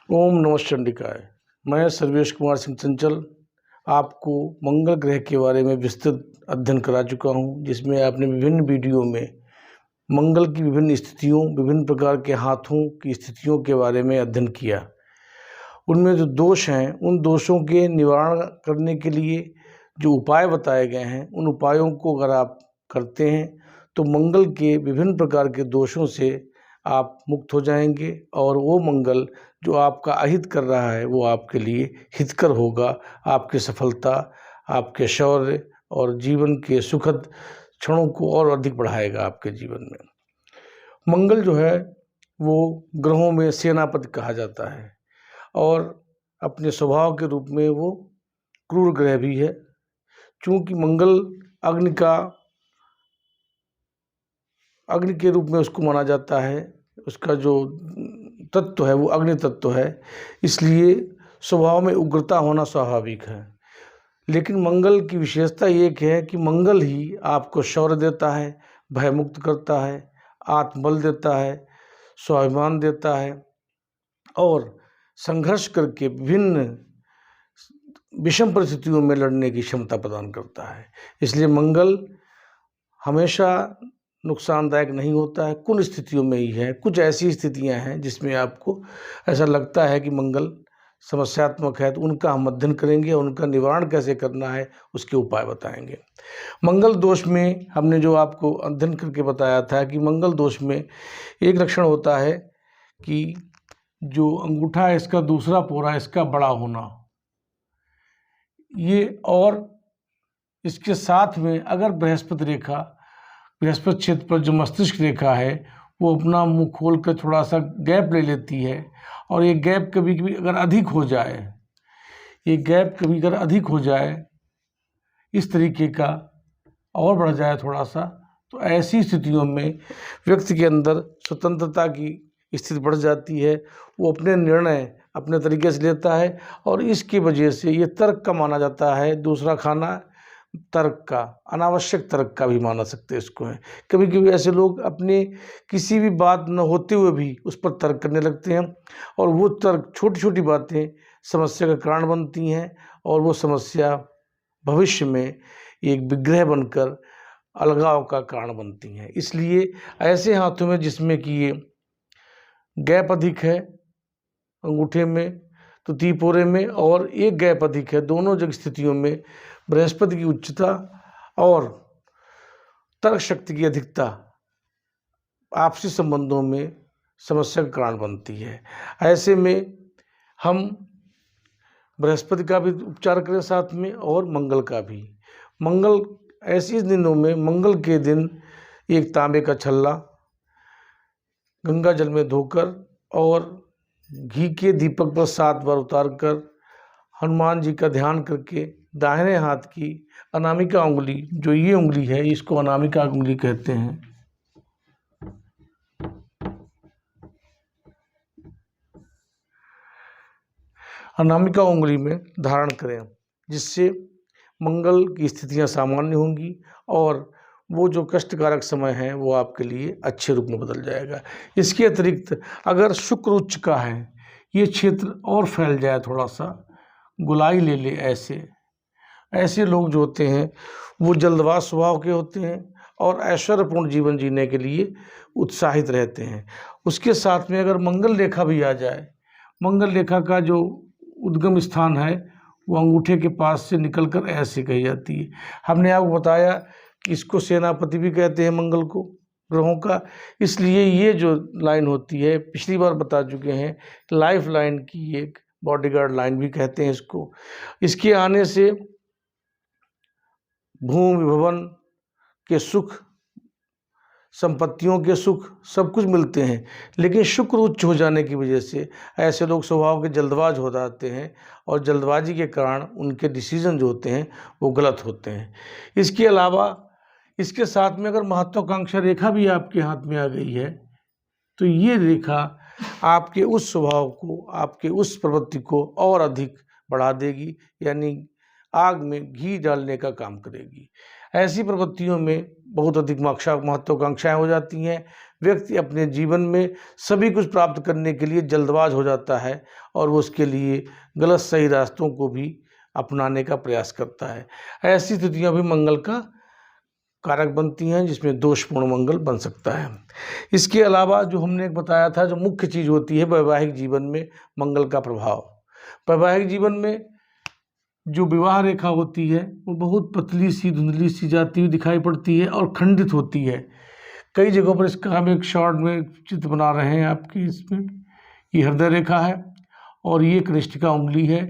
ओम नमः चंडिकाय। मैं सर्वेश कुमार सिंह चंचल आपको मंगल ग्रह के बारे में विस्तृत अध्ययन करा चुका हूं, जिसमें आपने विभिन्न वीडियो में मंगल की विभिन्न स्थितियों, विभिन्न प्रकार के हाथों की स्थितियों के बारे में अध्ययन किया। उनमें जो दोष हैं, उन दोषों के निवारण करने के लिए जो उपाय बताए गए हैं, उन उपायों को अगर आप करते हैं तो मंगल के विभिन्न प्रकार के दोषों से आप मुक्त हो जाएंगे और वो मंगल जो आपका अहित कर रहा है वो आपके लिए हितकर होगा। आपकी सफलता, आपके शौर्य और जीवन के सुखद क्षणों को और अधिक बढ़ाएगा आपके जीवन में। मंगल जो है वो ग्रहों में सेनापति कहा जाता है और अपने स्वभाव के रूप में वो क्रूर ग्रह भी है। चूँकि मंगल अग्नि के रूप में उसको माना जाता है, उसका जो तत्व है वो अग्नि तत्व है, इसलिए स्वभाव में उग्रता होना स्वाभाविक है। लेकिन मंगल की विशेषता ये है कि मंगल ही आपको शौर्य देता है, भय मुक्त करता है, आत्मबल देता है, स्वाभिमान देता है और संघर्ष करके विभिन्न विषम परिस्थितियों में लड़ने की क्षमता प्रदान करता है। इसलिए मंगल हमेशा नुकसानदायक नहीं होता है, कुछ स्थितियों में ही है। कुछ ऐसी स्थितियां हैं जिसमें आपको ऐसा लगता है कि मंगल समस्यात्मक है, तो उनका हम अध्ययन करेंगे और उनका निवारण कैसे करना है उसके उपाय बताएंगे। मंगल दोष में हमने जो आपको अध्ययन करके बताया था कि मंगल दोष में एक लक्षण होता है कि जो अंगूठा है इसका दूसरा पोरा इसका बड़ा होना, ये, और इसके साथ में अगर बृहस्पति क्षेत्र पर जो मस्तिष्क रेखा है वो अपना मुंह खोल कर थोड़ा सा गैप ले लेती है और ये गैप कभी कभी अगर अधिक हो जाए, इस तरीके का और बढ़ जाए थोड़ा सा, तो ऐसी स्थितियों में व्यक्ति के अंदर स्वतंत्रता की स्थिति बढ़ जाती है। वो अपने निर्णय अपने तरीके से लेता है और इसकी वजह से ये तर्क का माना जाता है। दूसरा खाना तर्क का, अनावश्यक तर्क का भी माना सकते हैं इसको है। कभी कभी ऐसे लोग अपने किसी भी बात न होते हुए भी उस पर तर्क करने लगते हैं और वो तर्क, छोटी छोटी बातें समस्या का कारण बनती हैं और वो समस्या भविष्य में एक विग्रह बनकर अलगाव का कारण बनती हैं। इसलिए ऐसे हाथों में जिसमें कि ये गैप अधिक है अंगूठे में तो तीपोरे में और एक गैप अधिक है, दोनों जगह स्थितियों में बृहस्पति की उच्चता और तर्क शक्ति की अधिकता आपसी संबंधों में समस्या का कारण बनती है। ऐसे में हम बृहस्पति का भी उपचार करें साथ में और मंगल का भी। मंगल ऐसे दिनों में, मंगल के दिन एक तांबे का छल्ला गंगा जल में धोकर और घी के दीपक पर 7 बार उतारकर हनुमान जी का ध्यान करके दाहिने हाथ की अनामिका उंगली, जो ये उंगली है इसको अनामिका उंगली कहते हैं, अनामिका उंगली में धारण करें, जिससे मंगल की स्थितियां सामान्य होंगी और वो जो कष्टकारक समय है वो आपके लिए अच्छे रूप में बदल जाएगा। इसके अतिरिक्त अगर शुक्र उच्च का है, ये क्षेत्र और फैल जाए, थोड़ा सा गुलाई ले ले, ऐसे लोग जो होते हैं वो जल्दबाज स्वभाव के होते हैं और ऐश्वर्यपूर्ण जीवन जीने के लिए उत्साहित रहते हैं। उसके साथ में अगर मंगल रेखा भी आ जाए, मंगल रेखा का जो उद्गम स्थान है वो अंगूठे के पास से निकलकर ऐसे कही जाती है। हमने आपको बताया कि इसको सेनापति भी कहते हैं मंगल को, ग्रहों का। इसलिए ये जो लाइन होती है, पिछली बार बता चुके हैं, लाइफ लाइन की एक बॉडीगार्ड लाइन भी कहते हैं इसको। इसके आने से भूमि भवन के सुख, संपत्तियों के सुख, सब कुछ मिलते हैं। लेकिन शुक्र उच्च हो जाने की वजह से ऐसे लोग स्वभाव के जल्दबाज हो जाते हैं और जल्दबाजी के कारण उनके डिसीजन जो होते हैं वो गलत होते हैं। इसके अलावा इसके साथ में अगर महत्वाकांक्षा रेखा भी आपके हाथ में आ गई है तो ये रेखा आपके उस स्वभाव को, आपके उस प्रवृत्ति को और अधिक बढ़ा देगी, यानी आग में घी डालने का काम करेगी। ऐसी प्रवृत्तियों में बहुत अधिक महत्वाकांक्षाएं हो जाती हैं, व्यक्ति अपने जीवन में सभी कुछ प्राप्त करने के लिए जल्दबाज हो जाता है और वो उसके लिए गलत सही रास्तों को भी अपनाने का प्रयास करता है। ऐसी स्थितियाँ भी मंगल का कारक बनती हैं, जिसमें दोषपूर्ण मंगल बन सकता है। इसके अलावा जो हमने एक बताया था, जो मुख्य चीज़ होती है वैवाहिक जीवन में मंगल का प्रभाव। वैवाहिक जीवन में जो विवाह रेखा होती है वो बहुत पतली सी, धुंधली सी जाती हुई दिखाई पड़ती है और खंडित होती है। कई जगहों पर इसका हम एक शॉर्ट में चित्र बना रहे हैं आपके इसमें। ये हृदय रेखा है और ये कनिष्ठिका उंगली है।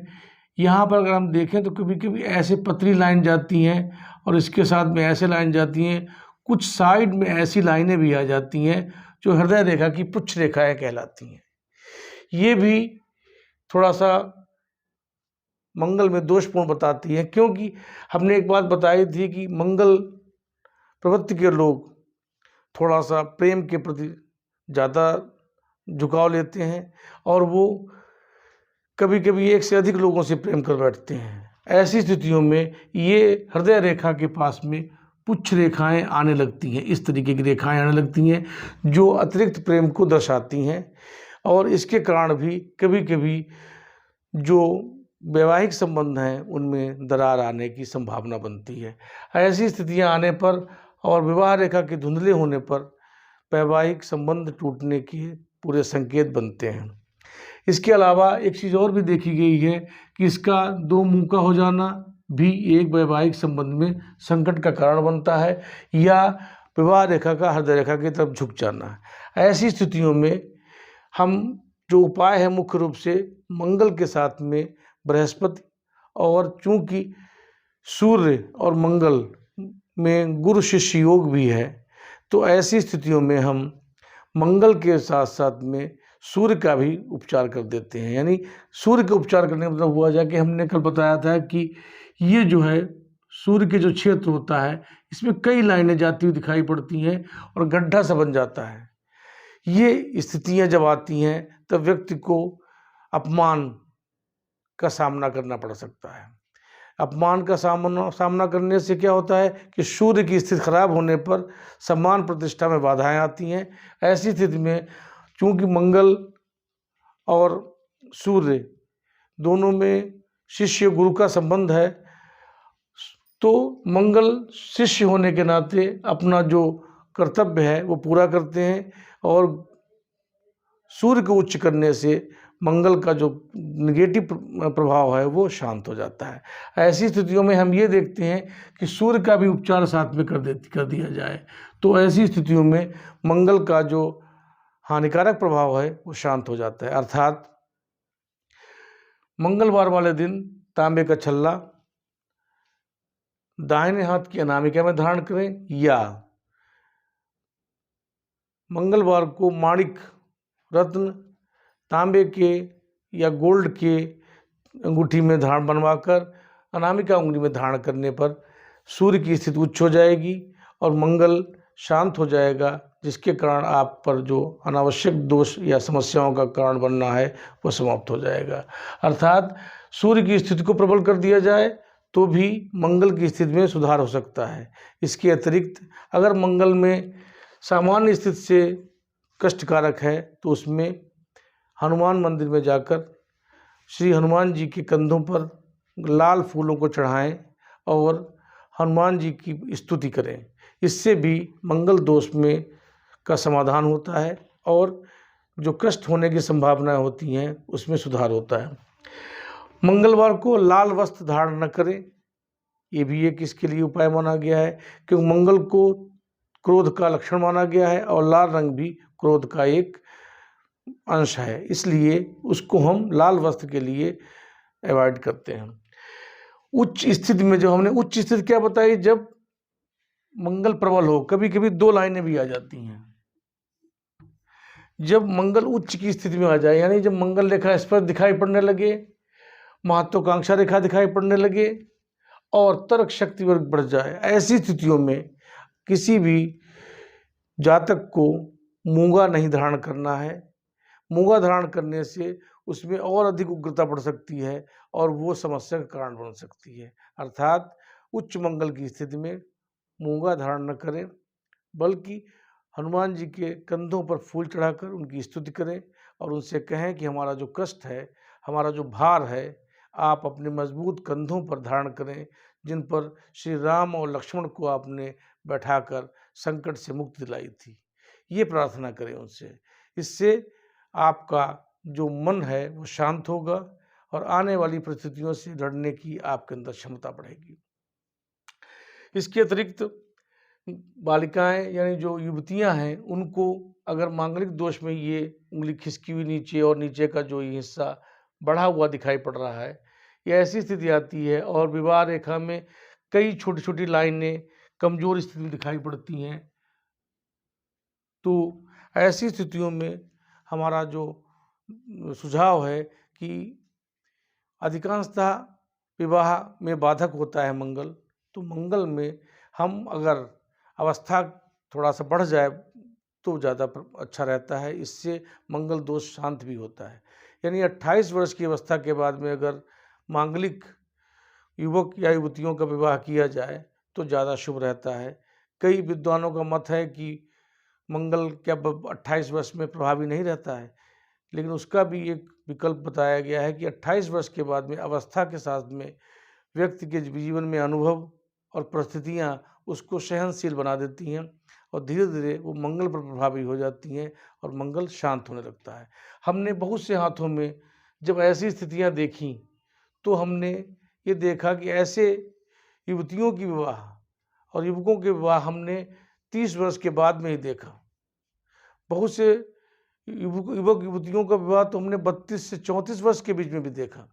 यहाँ पर अगर हम देखें तो कभी कभी ऐसे पतली लाइन जाती हैं और इसके साथ में ऐसे लाइन जाती हैं, कुछ साइड में ऐसी लाइनें भी आ जाती हैं जो हृदय रेखा की पुच्छ रेखाएं कहलाती हैं। ये भी थोड़ा सा मंगल में दोषपूर्ण बताती हैं, क्योंकि हमने एक बात बताई थी कि मंगल प्रवृत्ति के लोग थोड़ा सा प्रेम के प्रति ज़्यादा झुकाव लेते हैं और वो कभी कभी एक से अधिक लोगों से प्रेम कर बैठते हैं। ऐसी स्थितियों में ये हृदय रेखा के पास में पुच्छ रेखाएं आने लगती हैं, इस तरीके की रेखाएं आने लगती हैं जो अतिरिक्त प्रेम को दर्शाती हैं और इसके कारण भी कभी कभी जो वैवाहिक संबंध हैं उनमें दरार आने की संभावना बनती है। ऐसी स्थितियां आने पर और विवाह रेखा के धुंधले होने पर वैवाहिक संबंध टूटने के पूरे संकेत बनते हैं। इसके अलावा एक चीज़ और भी देखी गई है कि इसका दो मुंह का हो जाना भी एक वैवाहिक संबंध में संकट का कारण बनता है, या विवाह रेखा का हृदय रेखा की तरफ झुक जाना। ऐसी स्थितियों में हम जो उपाय है मुख्य रूप से मंगल के साथ में बृहस्पति, और चूंकि सूर्य और मंगल में गुरु शिष्य योग भी है, तो ऐसी स्थितियों में हम मंगल के साथ साथ में सूर्य का भी उपचार कर देते हैं। यानी सूर्य का उपचार करने का मतलब हुआ जाए कि हमने कल बताया था कि ये जो है सूर्य के जो क्षेत्र होता है इसमें कई लाइनें जाती हुई दिखाई पड़ती हैं और गड्ढा सा बन जाता है। ये स्थितियां जब आती हैं तब व्यक्ति को अपमान का सामना करना पड़ सकता है। अपमान का सामना करने से क्या होता है कि सूर्य की स्थिति खराब होने पर सम्मान प्रतिष्ठा में बाधाएं आती हैं। ऐसी स्थिति में चूंकि मंगल और सूर्य दोनों में शिष्य गुरु का संबंध है, तो मंगल शिष्य होने के नाते अपना जो कर्तव्य है वो पूरा करते हैं और सूर्य को उच्च करने से मंगल का जो निगेटिव प्रभाव है वो शांत हो जाता है। ऐसी स्थितियों में हम ये देखते हैं कि सूर्य का भी उपचार साथ में कर दिया जाए, तो ऐसी स्थितियों में मंगल का जो हानिकारक प्रभाव है वो शांत हो जाता है। अर्थात मंगलवार वाले दिन तांबे का छल्ला दाहिने हाथ की अनामिका में धारण करें, या मंगलवार को माणिक रत्न तांबे के या गोल्ड के अंगूठी में धारण बनवाकर अनामिका उंगली में धारण करने पर सूर्य की स्थिति उच्च हो जाएगी और मंगल शांत हो जाएगा, जिसके कारण आप पर जो अनावश्यक दोष या समस्याओं का कारण बनना है वो समाप्त हो जाएगा। अर्थात सूर्य की स्थिति को प्रबल कर दिया जाए तो भी मंगल की स्थिति में सुधार हो सकता है। इसके अतिरिक्त अगर मंगल में सामान्य स्थिति से कष्टकारक है तो उसमें हनुमान मंदिर में जाकर श्री हनुमान जी के कंधों पर लाल फूलों को चढ़ाएं और हनुमान जी की स्तुति करें। इससे भी मंगल दोष में का समाधान होता है और जो कष्ट होने की संभावनाएं होती हैं उसमें सुधार होता है। मंगलवार को लाल वस्त्र धारण न करें, ये भी एक इसके लिए उपाय माना गया है, क्योंकि मंगल को क्रोध का लक्षण माना गया है और लाल रंग भी क्रोध का एक अंश है, इसलिए उसको हम लाल वस्त्र के लिए अवॉइड करते हैं। उच्च स्थिति में जो हमने उच्च स्थिति क्या बताई, जब मंगल प्रबल हो, कभी कभी दो लाइनें भी आ जाती हैं। जब मंगल उच्च की स्थिति में आ जाए, यानी जब मंगल रेखा स्पष्ट दिखाई पड़ने लगे, महत्वाकांक्षा रेखा दिखाई पड़ने लगे और तर्क शक्ति वर्ग बढ़ जाए, ऐसी स्थितियों में किसी भी जातक को मूंगा नहीं धारण करना है। मूंगा धारण करने से उसमें और अधिक उग्रता बढ़ सकती है और वो समस्या का कारण बन सकती है। अर्थात उच्च मंगल की स्थिति में मूंगा धारण न करें, बल्कि हनुमान जी के कंधों पर फूल चढ़ाकर उनकी स्तुति करें और उनसे कहें कि हमारा जो कष्ट है, हमारा जो भार है, आप अपने मजबूत कंधों पर धारण करें, जिन पर श्री राम और लक्ष्मण को आपने बैठाकर संकट से मुक्ति दिलाई थी। ये प्रार्थना करें उनसे। इससे आपका जो मन है वो शांत होगा और आने वाली परिस्थितियों से लड़ने की आपके अंदर क्षमता बढ़ेगी। इसके अतिरिक्त बालिकाएं यानी जो युवतियां हैं, उनको अगर मांगलिक दोष में ये उंगली खिसकी हुई नीचे और नीचे का जो ये हिस्सा बढ़ा हुआ दिखाई पड़ रहा है, ये ऐसी स्थिति आती है और विवाह रेखा में कई छोटी छोटी लाइनें कमजोर स्थिति में दिखाई पड़ती हैं, तो ऐसी स्थितियों में हमारा जो सुझाव है कि अधिकांशतः विवाह में बाधक होता है मंगल, तो मंगल में हम अगर अवस्था थोड़ा सा बढ़ जाए तो ज़्यादा अच्छा रहता है। इससे मंगल दोष शांत भी होता है। यानी 28 वर्ष की अवस्था के बाद में अगर मांगलिक युवक या युवतियों का विवाह किया जाए तो ज़्यादा शुभ रहता है। कई विद्वानों का मत है कि मंगल क्या 28 वर्ष में प्रभावी नहीं रहता है, लेकिन उसका भी एक विकल्प बताया गया है कि 28 वर्ष के बाद में अवस्था के साथ में व्यक्ति के जीवन में अनुभव और परिस्थितियां उसको सहनशील बना देती हैं और धीरे धीरे वो मंगल पर प्रभावी हो जाती हैं और मंगल शांत होने लगता है। हमने बहुत से हाथों में जब ऐसी स्थितियां देखी तो हमने ये देखा कि ऐसे युवतियों की विवाह और युवकों के विवाह हमने 30 वर्ष के बाद में ही देखा। बहुत से युवक युवतियों का विवाह तो हमने 32 से 34 वर्ष के बीच में भी देखा,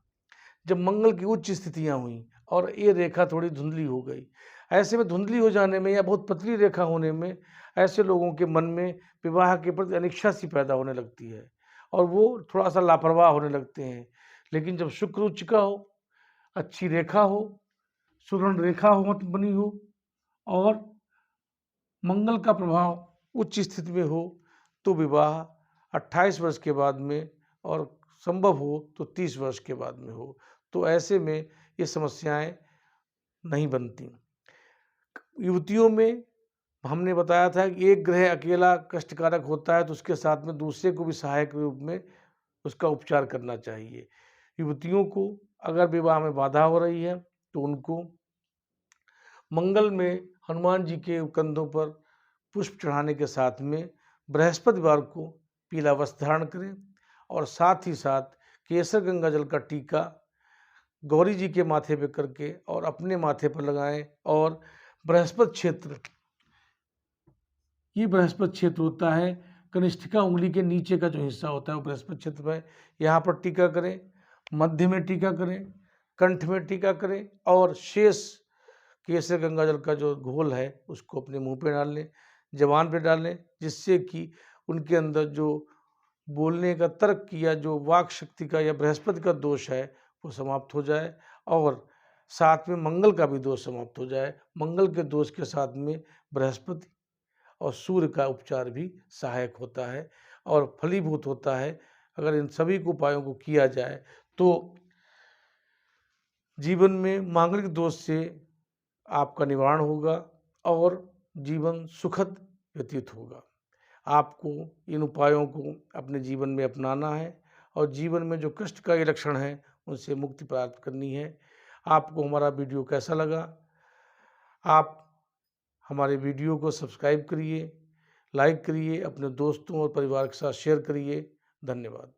जब मंगल की उच्च स्थितियां हुई और ये रेखा थोड़ी धुंधली हो गई। ऐसे में धुंधली हो जाने में या बहुत पतली रेखा होने में ऐसे लोगों के मन में विवाह के प्रति अनिच्छा सी पैदा होने लगती है और वो थोड़ा सा लापरवाह होने लगते हैं। लेकिन जब शुक्र उच्च का हो, अच्छी रेखा हो, सुवर्ण रेखा हो, मत बनी हो और मंगल का प्रभाव उच्च स्थिति में हो, तो विवाह 28 वर्ष के बाद में और संभव हो तो 30 वर्ष के बाद में हो। तो ऐसे में ये समस्याएं नहीं बनती। युवतियों में हमने बताया था कि एक ग्रह अकेला कष्टकारक होता है तो उसके साथ में दूसरे को भी सहायक रूप में उसका उपचार करना चाहिए। युवतियों को अगर विवाह में बाधा हो रही है तो उनको मंगल में हनुमान जी के कंधों पर पुष्प चढ़ाने के साथ में बृहस्पतिवार को पीला वस्त्र धारण करें और साथ ही साथ केसर गंगा जल का टीका गौरी जी के माथे पे करके और अपने माथे पर लगाएं और बृहस्पति क्षेत्र, ये बृहस्पति क्षेत्र होता है कनिष्ठिका उंगली के नीचे का जो हिस्सा होता है वो बृहस्पति क्षेत्र पर, यहाँ पर टीका करें, मध्य में टीका करें, कंठ में टीका करें और शेष केसर गंगा जल का जो घोल है उसको अपने मुंह पे डाल लें, जबान पे डाल लें, जिससे कि उनके अंदर जो बोलने का तर्क या जो वाक शक्ति का या बृहस्पति का दोष है वो समाप्त हो जाए और साथ में मंगल का भी दोष समाप्त हो जाए। मंगल के दोष के साथ में बृहस्पति और सूर्य का उपचार भी सहायक होता है और फलीभूत होता है। अगर इन सभी उपायों को किया जाए तो जीवन में मांगलिक दोष से आपका निवारण होगा और जीवन सुखद व्यतीत होगा। आपको इन उपायों को अपने जीवन में अपनाना है और जीवन में जो कष्ट का ये लक्षण है उनसे मुक्ति प्राप्त करनी है। आपको हमारा वीडियो कैसा लगा? आप हमारे वीडियो को सब्सक्राइब करिए, लाइक करिए, अपने दोस्तों और परिवार के साथ शेयर करिए। धन्यवाद।